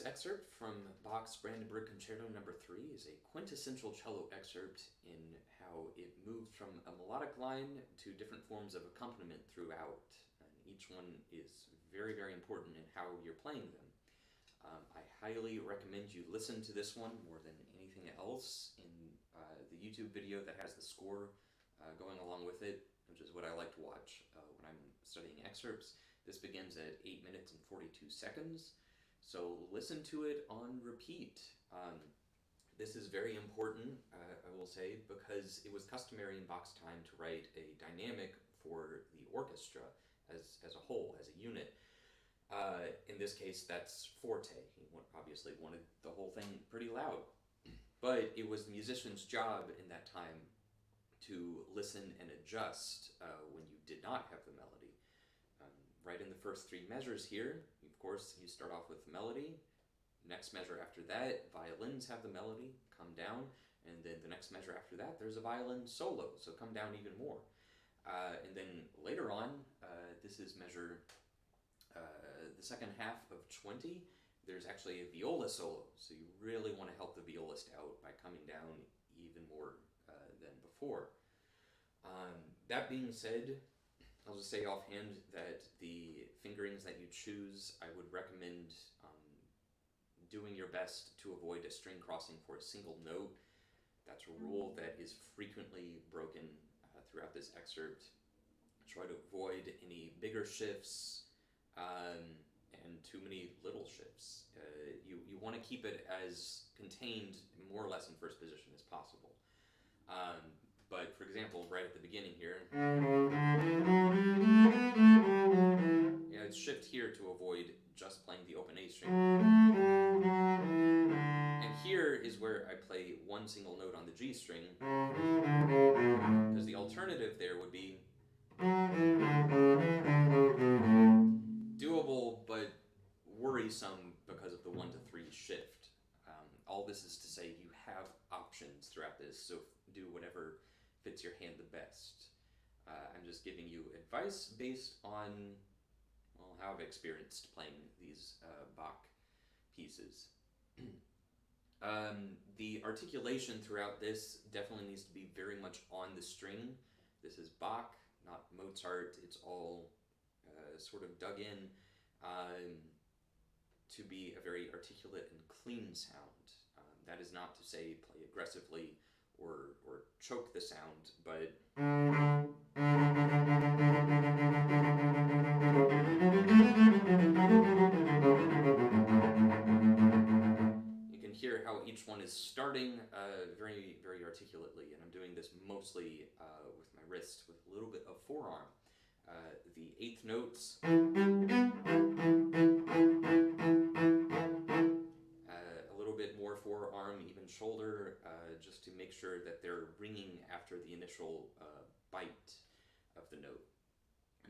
excerpt from Bach's Brandenburg Concerto No. 3 is a quintessential cello excerpt in how it moves from a melodic line to different forms of accompaniment throughout. And each one is very, very important in how you're playing them. I highly recommend you listen to this one more than anything else in the YouTube video that has the score going along with it, which is what I like to watch when I'm studying excerpts. This begins at 8 minutes and 42 seconds. So listen to it on repeat. This is very important, I will say, because it was customary in Bach's time to write a dynamic for the orchestra as a whole, as a unit. In this case, that's forte. He obviously wanted the whole thing pretty loud. But it was the musician's job in that time to listen and adjust when you did not have the melody. Right in the first three measures here, of course, you start off with the melody. Next measure after that, violins have the melody, come down, and then the next measure after that, there's a violin solo, so come down even more. And then later on, this is measure, the second half of 20, there's actually a viola solo, so you really want to help the violist out by coming down even more than before. That being said, I'll just say offhand that the fingerings that you choose, I would recommend doing your best to avoid a string crossing for a single note. That's a rule that is frequently broken throughout this excerpt. Try to avoid any bigger shifts and too many little shifts. You want to keep it as contained more or less in first position as possible. But for example, right at the beginning here, I'd shift here to avoid just playing the open A string. And here is where I play one single note on the G string, because the alternative there would be doable but worrisome because of the 1 to 3 shift. All this is to say you have options throughout this, so do whatever fits your hand the best. I'm just giving you advice based on how I've experienced playing these Bach pieces. The articulation throughout this definitely needs to be very much on the string. This is Bach, not Mozart. It's all sort of dug in to be a very articulate and clean sound. That is not to say play aggressively or choke the sound, but you can hear how each one is starting very, very articulately, and I'm doing this mostly with my wrist with a little bit of forearm. The eighth notes, a little bit more forearm, even shoulder, just to make sure that they're ringing after the initial bite of the note.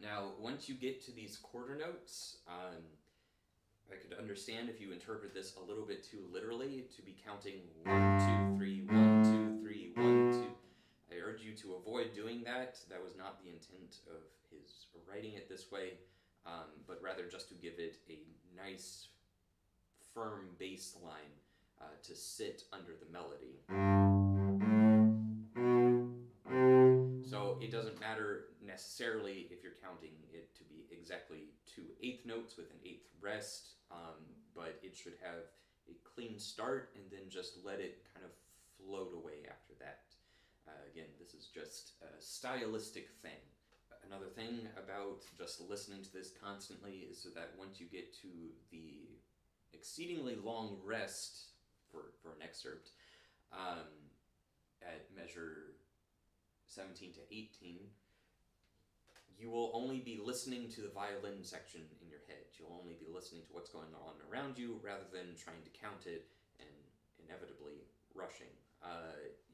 Now, once you get to these quarter notes, I could understand if you interpret this a little bit too literally, to be counting 1, 2, 3, 1, 2, 3, 1, 2. I urge you to avoid doing that. That was not the intent of his writing it this way, but rather just to give it a nice, firm bass line to sit under the melody. So it doesn't matter necessarily if you're counting it to be exactly 2 eighth notes with an eighth rest, but it should have a clean start and then just let it kind of float away after that. Again, this is just a stylistic thing. Another thing about just listening to this constantly is so that once you get to the exceedingly long rest for an excerpt at measure 17 to 18, you will only be listening to the violin section in your head. You'll only be listening to what's going on around you rather than trying to count it and inevitably rushing.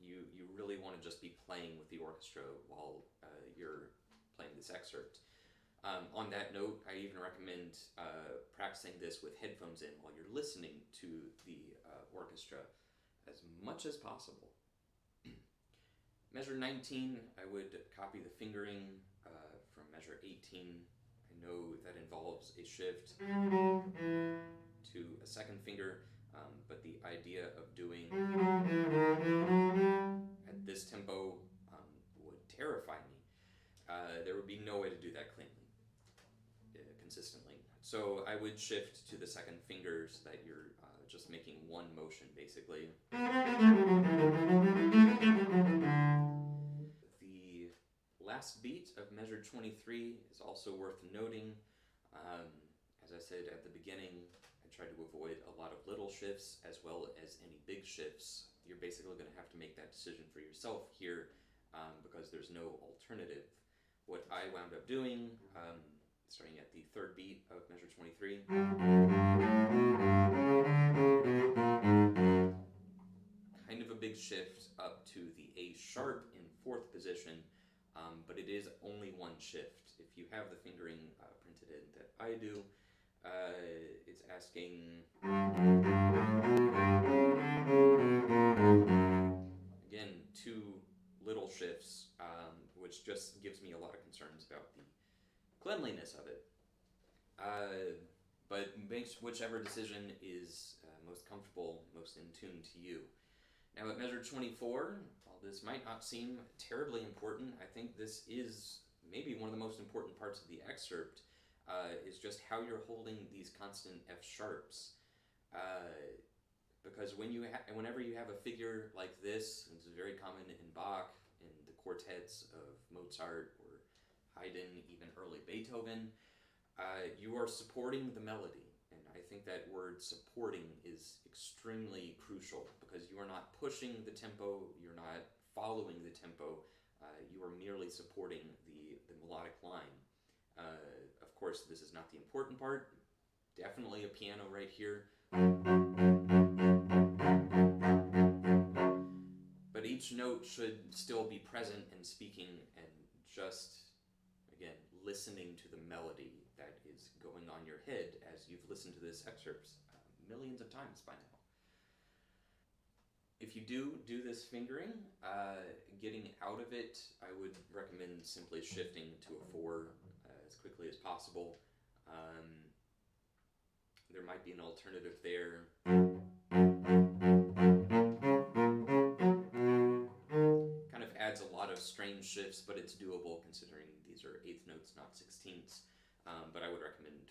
You really want to just be playing with the orchestra while you're playing this excerpt. On that note, I even recommend practicing this with headphones in while you're listening to the orchestra as much as possible. Measure 19, I would copy the fingering from measure 18. I know that involves a shift to to a second finger, but the idea of doing at this tempo would terrify me. There would be no way to do that cleanly, consistently. So I would shift to the second finger so that you're just making one motion, basically. The last beat of measure 23 is also worth noting. As I said at the beginning, I try to avoid a lot of little shifts as well as any big shifts. You're basically going to have to make that decision for yourself here because there's no alternative. What I wound up doing, starting at the third beat of measure 23, kind of a big shift up to the A sharp in fourth position, but it is only one shift. If you have the fingering printed in that I do, it's asking, again, two little shifts, which just gives me a lot of concerns about the cleanliness of it. But make whichever decision is most comfortable, most in tune to you. Now at measure 24, while this might not seem terribly important, I think this is maybe one of the most important parts of the excerpt, is just how you're holding these constant F sharps. Because whenever you have a figure like this, and this is very common in Bach, in the quartets of Mozart or Haydn, even early Beethoven, you are supporting the melody. And I think that word supporting is extremely crucial because you are not pushing the tempo, you're not following the tempo, you are merely supporting the melodic line. Of course, this is not the important part. Definitely a piano right here. But each note should still be present and speaking and just, again, listening to the melody that is going on your head as you've listened to this excerpt millions of times by now. If you do this fingering, getting out of it, I would recommend simply shifting to a 4 as quickly as possible. There might be an alternative there. Kind of adds a lot of strange shifts, but it's doable considering these are 8th notes, not 16ths. But I would recommend.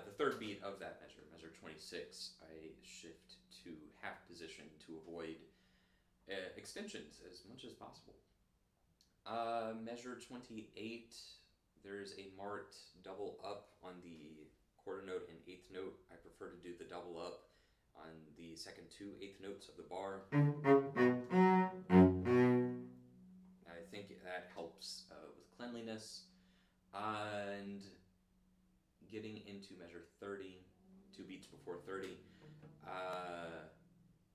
The third beat of that measure, measure 26, I shift to half position to avoid extensions as much as possible. Measure 28, there's a marked double up on the quarter note and 8th note. I prefer to do the double up on the second 2 8th notes of the bar. I think that helps with cleanliness. And getting into measure 30, 2 beats before 30,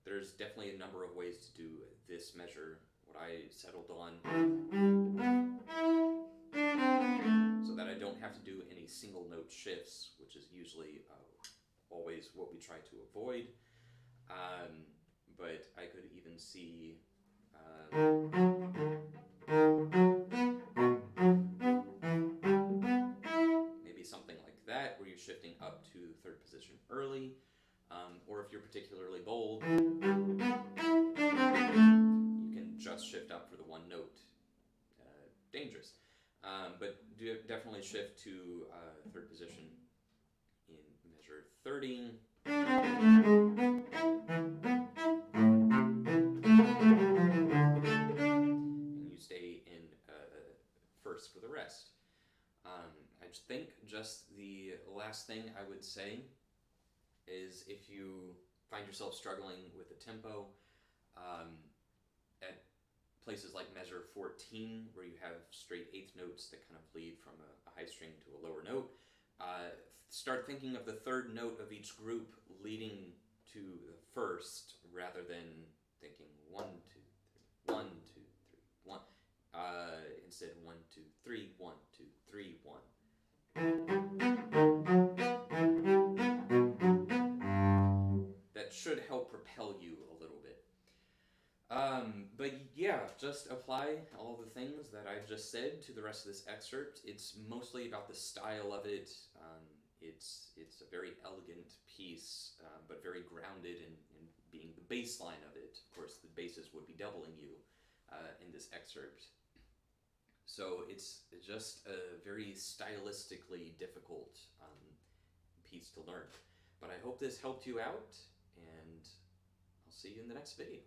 there's definitely a number of ways to do this measure. What I settled on, so that I don't have to do any single note shifts, which is usually always what we try to avoid. But I could even see maybe something like that, where you're shifting up to 3rd position early, or if you're particularly bold, you can just shift up for the one note. Dangerous. But do definitely shift to 3rd position in measure 30. And you stay in 1st for the rest. I think just the last thing I would say is if you find yourself struggling with the tempo, at places like measure 14, where you have straight 8th notes that kind of lead from a high string to a lower note, start thinking of the 3rd note of each group leading to the 1st, rather than thinking 1, 2, 3, 1, 2, 3, 1. Instead, 1, 2, 3, 1, 2, 3, 1. That should help propel you a little bit. But yeah, just apply all the things that I've just said to the rest of this excerpt. It's mostly about the style of it. It's a very elegant piece, but very grounded in being the bass line of it. Of course, the basses would be doubling you in this excerpt. So it's just a very stylistically difficult piece to learn. But I hope this helped you out, and I'll see you in the next video.